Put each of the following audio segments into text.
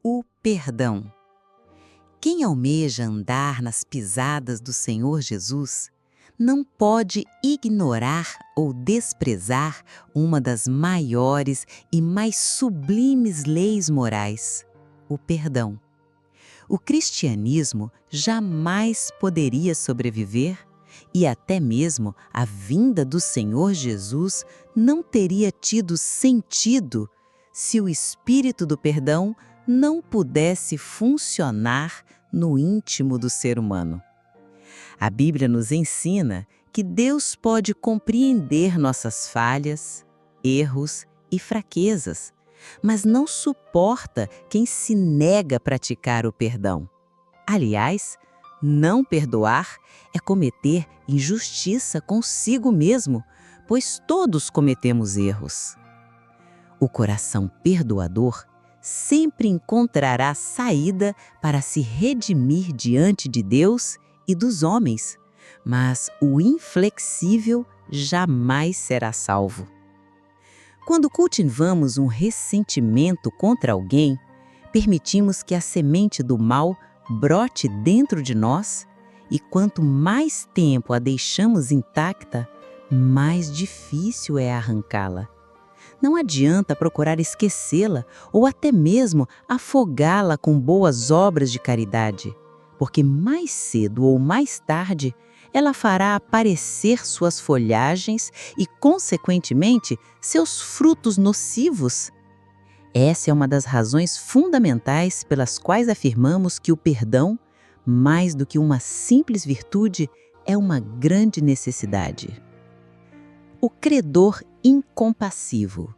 O perdão. Quem almeja andar nas pisadas do Senhor Jesus não pode ignorar ou desprezar uma das maiores e mais sublimes leis morais: o perdão. O cristianismo jamais poderia sobreviver e até mesmo a vinda do Senhor Jesus não teria tido sentido se o espírito do perdão não pudesse funcionar no íntimo do ser humano. A Bíblia nos ensina que Deus pode compreender nossas falhas, erros e fraquezas, mas não suporta quem se nega a praticar o perdão. Aliás, não perdoar é cometer injustiça consigo mesmo, pois todos cometemos erros. O coração perdoador sempre encontrará saída para se redimir diante de Deus e dos homens, mas o inflexível jamais será salvo. Quando cultivamos um ressentimento contra alguém, permitimos que a semente do mal brote dentro de nós e quanto mais tempo a deixamos intacta, mais difícil é arrancá-la. Não adianta procurar esquecê-la ou até mesmo afogá-la com boas obras de caridade, porque mais cedo ou mais tarde ela fará aparecer suas folhagens e, consequentemente, seus frutos nocivos. Essa é uma das razões fundamentais pelas quais afirmamos que o perdão, mais do que uma simples virtude, é uma grande necessidade. O credor incompassivo.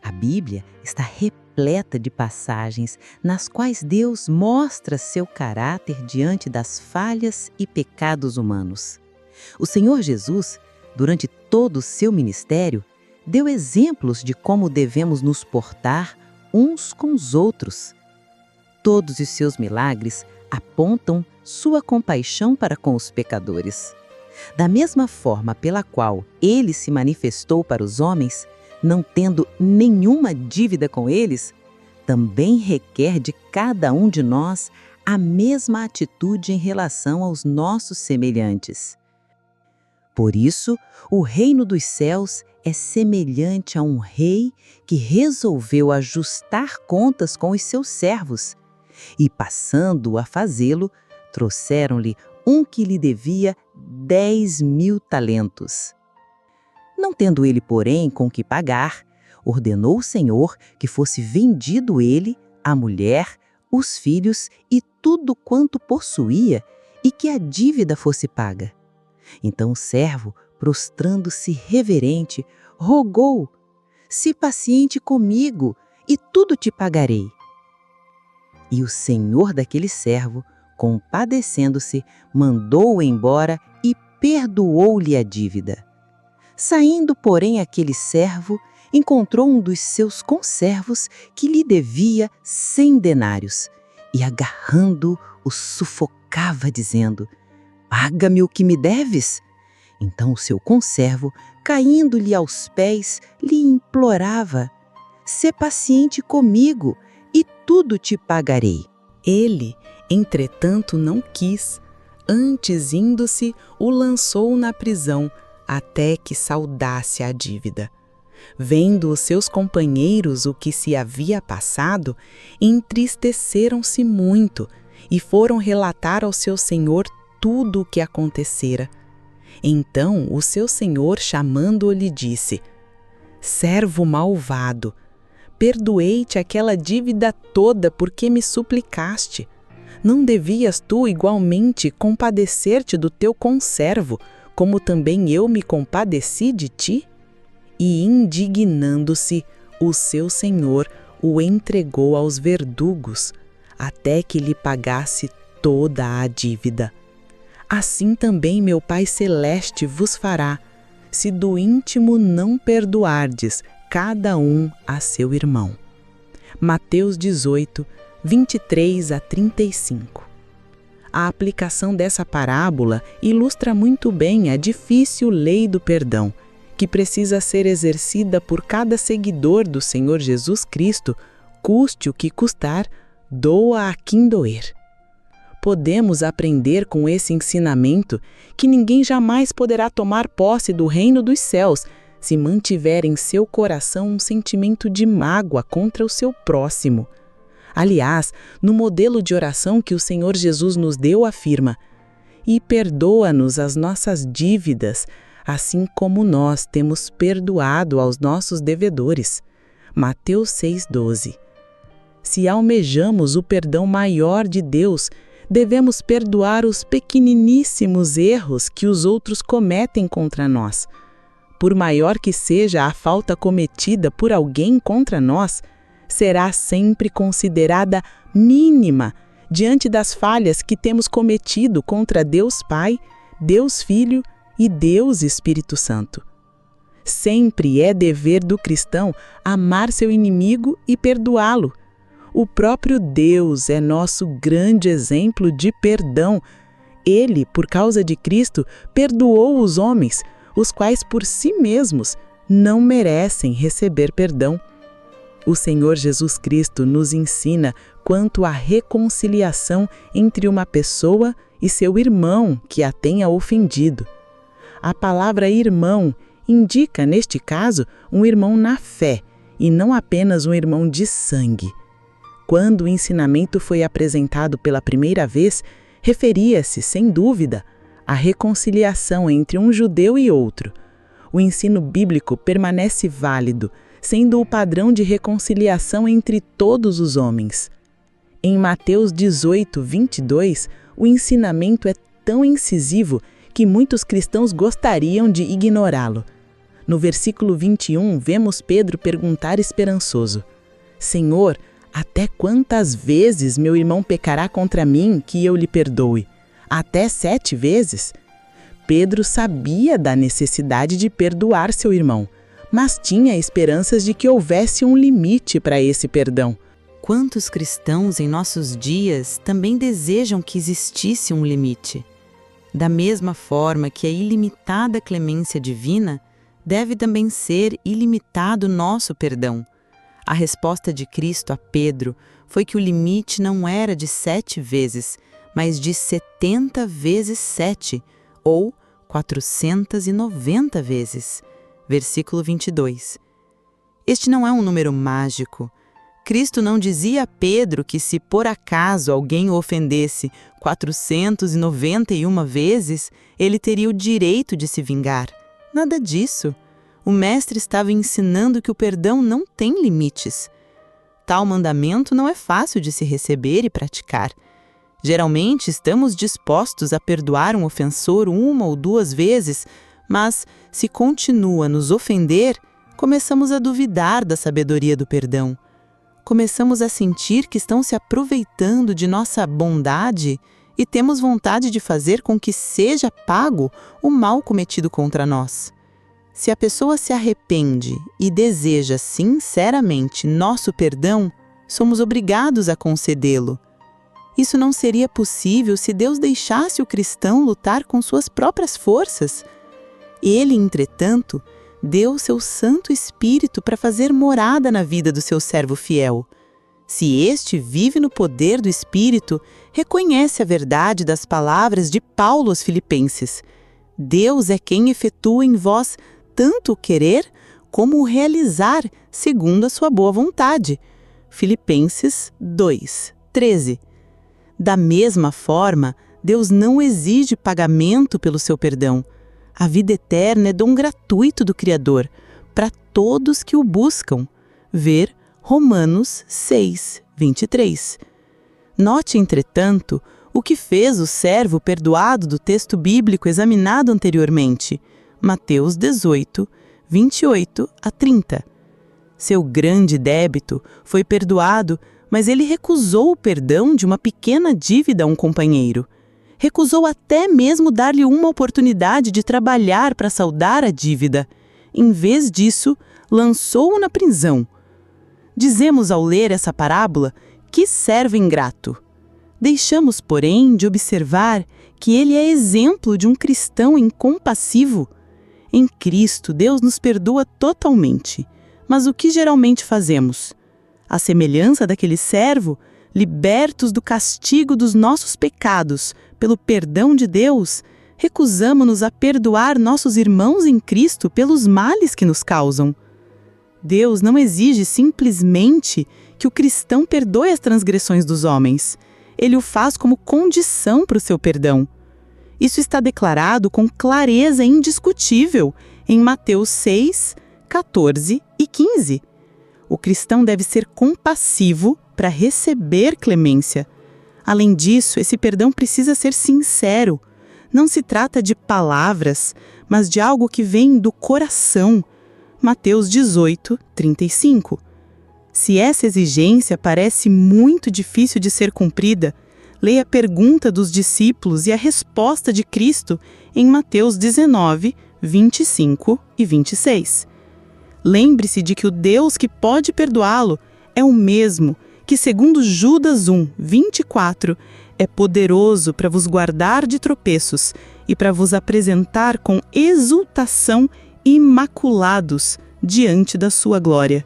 A Bíblia está repleta de passagens nas quais Deus mostra seu caráter diante das falhas e pecados humanos. O Senhor Jesus, durante todo o seu ministério, deu exemplos de como devemos nos portar uns com os outros. Todos os seus milagres apontam sua compaixão para com os pecadores. Da mesma forma pela qual ele se manifestou para os homens, não tendo nenhuma dívida com eles, também requer de cada um de nós a mesma atitude em relação aos nossos semelhantes. Por isso, o reino dos céus é semelhante a um rei que resolveu ajustar contas com os seus servos, e passando a fazê-lo, trouxeram-lhe um que lhe devia 10.000 talentos. Não tendo ele, porém, com que pagar, ordenou o Senhor que fosse vendido ele, a mulher, os filhos e tudo quanto possuía, e que a dívida fosse paga. Então o servo, prostrando-se reverente, rogou: "Se paciente comigo, e tudo te pagarei." E o senhor daquele servo, compadecendo-se, mandou-o embora e perdoou-lhe a dívida. Saindo, porém, aquele servo, encontrou um dos seus conservos que lhe devia 100 denários, e agarrando-o, o sufocava, dizendo: "Paga-me o que me deves." Então o seu conservo, caindo-lhe aos pés, lhe implorava: "Sê paciente comigo, e tudo te pagarei." Ele, entretanto, não quis, antes indo-se, o lançou na prisão, até que saldasse a dívida. Vendo os seus companheiros o que se havia passado, entristeceram-se muito e foram relatar ao seu senhor tudo o que acontecera. Então o seu senhor, chamando-o, lhe disse: "Servo malvado, perdoei-te aquela dívida toda porque me suplicaste. Não devias tu igualmente compadecer-te do teu conservo, como também eu me compadeci de ti?" E, indignando-se, o seu senhor o entregou aos verdugos, até que lhe pagasse toda a dívida. Assim também meu Pai Celeste vos fará, se do íntimo não perdoardes cada um a seu irmão. Mateus 18, 23 a 35. A aplicação dessa parábola ilustra muito bem a difícil lei do perdão, que precisa ser exercida por cada seguidor do Senhor Jesus Cristo, custe o que custar, doa a quem doer. Podemos aprender com esse ensinamento que ninguém jamais poderá tomar posse do reino dos céus se mantiver em seu coração um sentimento de mágoa contra o seu próximo. Aliás, no modelo de oração que o Senhor Jesus nos deu, afirma: "E perdoa-nos as nossas dívidas, assim como nós temos perdoado aos nossos devedores." Mateus 6,12. Se almejamos o perdão maior de Deus, devemos perdoar os pequeniníssimos erros que os outros cometem contra nós. Por maior que seja a falta cometida por alguém contra nós, será sempre considerada mínima diante das falhas que temos cometido contra Deus Pai, Deus Filho e Deus Espírito Santo. Sempre é dever do cristão amar seu inimigo e perdoá-lo. O próprio Deus é nosso grande exemplo de perdão. Ele, por causa de Cristo, perdoou os homens, os quais por si mesmos não merecem receber perdão. O Senhor Jesus Cristo nos ensina quanto à reconciliação entre uma pessoa e seu irmão que a tenha ofendido. A palavra irmão indica, neste caso, um irmão na fé e não apenas um irmão de sangue. Quando o ensinamento foi apresentado pela primeira vez, referia-se, sem dúvida, à reconciliação entre um judeu e outro. O ensino bíblico permanece válido, sendo o padrão de reconciliação entre todos os homens. Em Mateus 18:22, o ensinamento é tão incisivo que muitos cristãos gostariam de ignorá-lo. No versículo 21, vemos Pedro perguntar esperançoso: "Senhor, até quantas vezes meu irmão pecará contra mim que eu lhe perdoe? Até 7 vezes?" Pedro sabia da necessidade de perdoar seu irmão, mas tinha esperanças de que houvesse um limite para esse perdão. Quantos cristãos em nossos dias também desejam que existisse um limite? Da mesma forma que a ilimitada clemência divina, deve também ser ilimitado nosso perdão. A resposta de Cristo a Pedro foi que o limite não era de 7 vezes, mas de 70 vezes 7, ou 490 vezes. Versículo 22. Este não é um número mágico. Cristo não dizia a Pedro que se por acaso alguém o ofendesse 491 vezes, ele teria o direito de se vingar. Nada disso. O Mestre estava ensinando que o perdão não tem limites. Tal mandamento não é fácil de se receber e praticar. Geralmente estamos dispostos a perdoar um ofensor 1 ou 2 vezes, mas se continua a nos ofender, começamos a duvidar da sabedoria do perdão. Começamos a sentir que estão se aproveitando de nossa bondade e temos vontade de fazer com que seja pago o mal cometido contra nós. Se a pessoa se arrepende e deseja sinceramente nosso perdão, somos obrigados a concedê-lo. Isso não seria possível se Deus deixasse o cristão lutar com suas próprias forças. Ele, entretanto, deu seu Santo Espírito para fazer morada na vida do seu servo fiel. Se este vive no poder do Espírito, reconhece a verdade das palavras de Paulo aos Filipenses: Deus é quem efetua em vós tanto o querer como o realizar segundo a sua boa vontade. Filipenses 2:13. Da mesma forma, Deus não exige pagamento pelo seu perdão. A vida eterna é dom gratuito do Criador, para todos que o buscam. Ver Romanos 6:23. Note, entretanto, o que fez o servo perdoado do texto bíblico examinado anteriormente. Mateus 18, 28 a 30. Seu grande débito foi perdoado, mas ele recusou o perdão de uma pequena dívida a um companheiro. Recusou até mesmo dar-lhe uma oportunidade de trabalhar para saldar a dívida. Em vez disso, lançou-o na prisão. Dizemos ao ler essa parábola: que servo ingrato! Deixamos, porém, de observar que ele é exemplo de um cristão incompassivo. Em Cristo, Deus nos perdoa totalmente. Mas o que geralmente fazemos? À semelhança daquele servo, libertos do castigo dos nossos pecados, pelo perdão de Deus, recusamo-nos a perdoar nossos irmãos em Cristo pelos males que nos causam. Deus não exige simplesmente que o cristão perdoe as transgressões dos homens. Ele o faz como condição para o seu perdão. Isso está declarado com clareza indiscutível em Mateus 6, 14 e 15. O cristão deve ser compassivo para receber clemência. Além disso, esse perdão precisa ser sincero. Não se trata de palavras, mas de algo que vem do coração. Mateus 18, 35. Se essa exigência parece muito difícil de ser cumprida, leia a pergunta dos discípulos e a resposta de Cristo em Mateus 19, 25 e 26. Lembre-se de que o Deus que pode perdoá-lo é o mesmo que, segundo Judas 1, 24, é poderoso para vos guardar de tropeços e para vos apresentar com exultação imaculados diante da sua glória.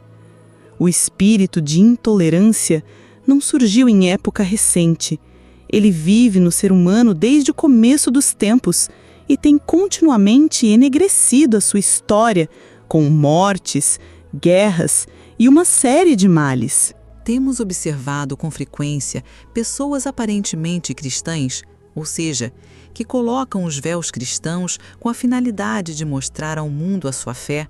O espírito de intolerância não surgiu em época recente. Ele vive no ser humano desde o começo dos tempos e tem continuamente enegrecido a sua história com mortes, guerras e uma série de males. Temos observado com frequência pessoas aparentemente cristãs, ou seja, que colocam os véus cristãos com a finalidade de mostrar ao mundo a sua fé,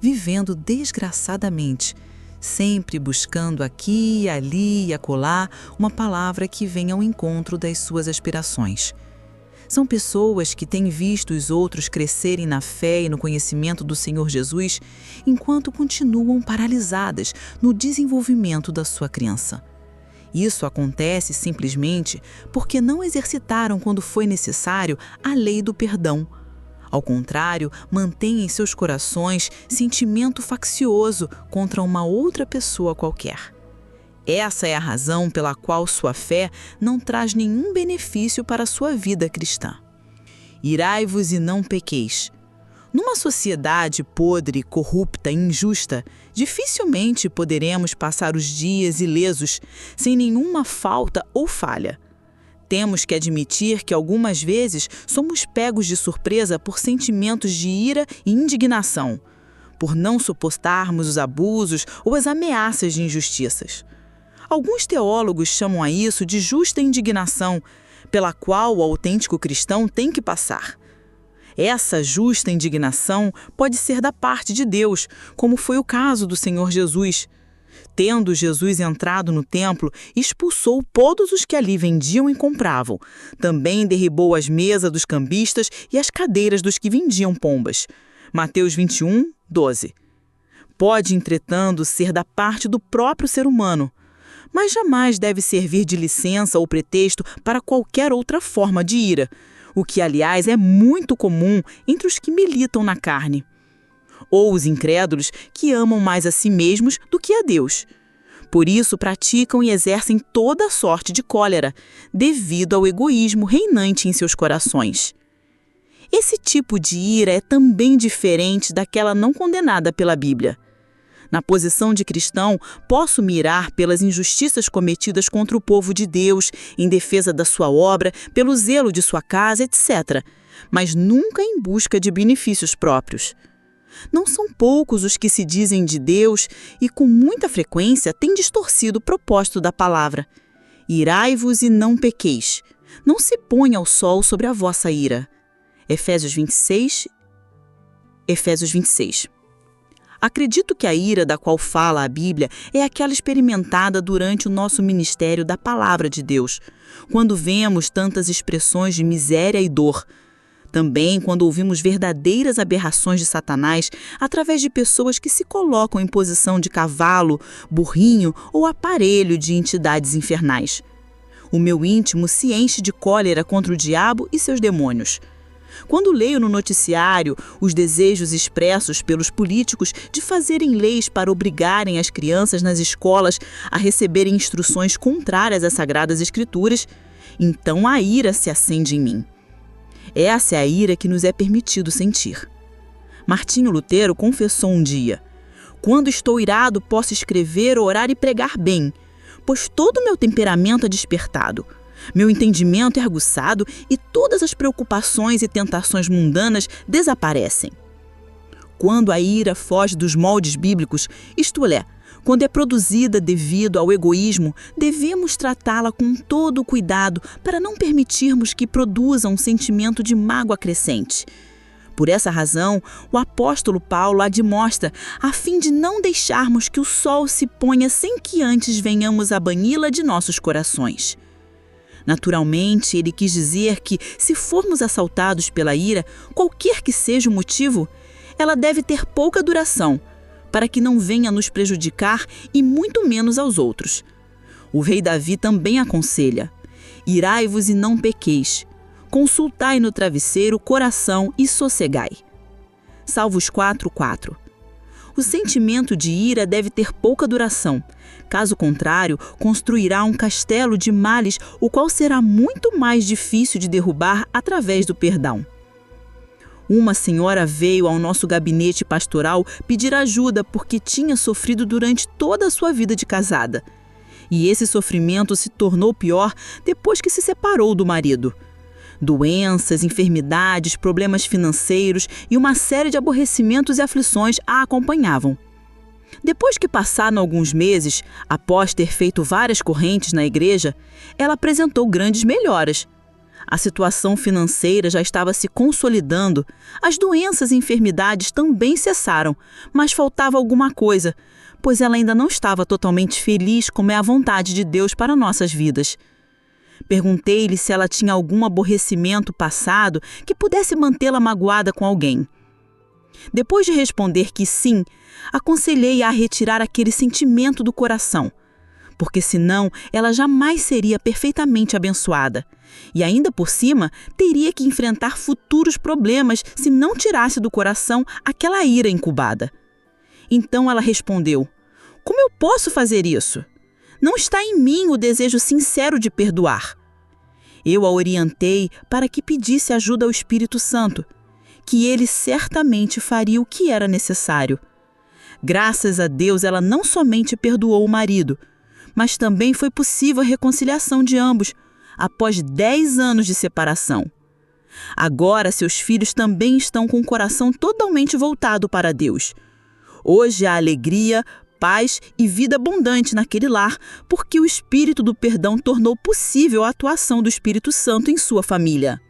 vivendo desgraçadamente, sempre buscando aqui, ali e acolá uma palavra que venha ao encontro das suas aspirações. São pessoas que têm visto os outros crescerem na fé e no conhecimento do Senhor Jesus, enquanto continuam paralisadas no desenvolvimento da sua crença. Isso acontece simplesmente porque não exercitaram quando foi necessário a lei do perdão. Ao contrário, mantêm em seus corações sentimento faccioso contra uma outra pessoa qualquer. Essa é a razão pela qual sua fé não traz nenhum benefício para a sua vida cristã. Irai-vos e não pequeis. Numa sociedade podre, corrupta e injusta, dificilmente poderemos passar os dias ilesos, sem nenhuma falta ou falha. Temos que admitir que algumas vezes somos pegos de surpresa por sentimentos de ira e indignação, por não suportarmos os abusos ou as ameaças de injustiças. Alguns teólogos chamam a isso de justa indignação, pela qual o autêntico cristão tem que passar. Essa justa indignação pode ser da parte de Deus, como foi o caso do Senhor Jesus. Tendo Jesus entrado no templo, expulsou todos os que ali vendiam e compravam. Também derribou as mesas dos cambistas e as cadeiras dos que vendiam pombas. Mateus 21, 12. Pode, entretanto, ser da parte do próprio ser humano, mas jamais deve servir de licença ou pretexto para qualquer outra forma de ira, o que, aliás, é muito comum entre os que militam na carne, ou os incrédulos que amam mais a si mesmos do que a Deus. Por isso, praticam e exercem toda sorte de cólera, devido ao egoísmo reinante em seus corações. Esse tipo de ira é também diferente daquela não condenada pela Bíblia. Na posição de cristão, posso me irar pelas injustiças cometidas contra o povo de Deus, em defesa da sua obra, pelo zelo de sua casa, etc., mas nunca em busca de benefícios próprios. Não são poucos os que se dizem de Deus e, com muita frequência, têm distorcido o propósito da palavra. Irai-vos e não pequeis. Não se ponha o sol sobre a vossa ira. Efésios 26. Acredito que a ira da qual fala a Bíblia é aquela experimentada durante o nosso ministério da Palavra de Deus, quando vemos tantas expressões de miséria e dor. Também quando ouvimos verdadeiras aberrações de Satanás através de pessoas que se colocam em posição de cavalo, burrinho ou aparelho de entidades infernais. O meu íntimo se enche de cólera contra o diabo e seus demônios. Quando leio no noticiário os desejos expressos pelos políticos de fazerem leis para obrigarem as crianças nas escolas a receberem instruções contrárias às Sagradas Escrituras, então a ira se acende em mim. Essa é a ira que nos é permitido sentir. Martinho Lutero confessou um dia: "Quando estou irado, posso escrever, orar e pregar bem. pois todo o meu temperamento é despertado. Meu entendimento é aguçado e todas as preocupações e tentações mundanas desaparecem. Quando a ira foge dos moldes bíblicos, isto é, quando é produzida devido ao egoísmo, devemos tratá-la com todo o cuidado para não permitirmos que produza um sentimento de mágoa crescente. Por essa razão, o apóstolo Paulo a demonstra, a fim de não deixarmos que o sol se ponha sem que antes venhamos a bani-la de nossos corações. Naturalmente, ele quis dizer que, se formos assaltados pela ira, qualquer que seja o motivo, ela deve ter pouca duração, para que não venha nos prejudicar e muito menos aos outros. O rei Davi também aconselha: irai-vos e não pequeis, consultai no travesseiro o coração e sossegai. Salmos 4:4. O sentimento de ira deve ter pouca duração. Caso contrário, construirá um castelo de males, o qual será muito mais difícil de derrubar através do perdão. Uma senhora veio ao nosso gabinete pastoral pedir ajuda porque tinha sofrido durante toda a sua vida de casada. E esse sofrimento se tornou pior depois que se separou do marido. Doenças, enfermidades, problemas financeiros e uma série de aborrecimentos e aflições a acompanhavam. Depois que passaram alguns meses, após ter feito várias correntes na igreja, ela apresentou grandes melhoras. A situação financeira já estava se consolidando, as doenças e enfermidades também cessaram, mas faltava alguma coisa, pois ela ainda não estava totalmente feliz como é a vontade de Deus para nossas vidas. Perguntei-lhe se ela tinha algum aborrecimento passado que pudesse mantê-la magoada com alguém. Depois de responder que sim, aconselhei-a a retirar aquele sentimento do coração, porque senão ela jamais seria perfeitamente abençoada. E ainda por cima, teria que enfrentar futuros problemas se não tirasse do coração aquela ira incubada. Então ela respondeu: como eu posso fazer isso? Não está em mim o desejo sincero de perdoar. Eu a orientei para que pedisse ajuda ao Espírito Santo, que ele certamente faria o que era necessário. Graças a Deus, ela não somente perdoou o marido, mas também foi possível a reconciliação de ambos, após 10 anos de separação. Agora, seus filhos também estão com o coração totalmente voltado para Deus. Hoje há alegria, paz e vida abundante naquele lar, porque o Espírito do Perdão tornou possível a atuação do Espírito Santo em sua família.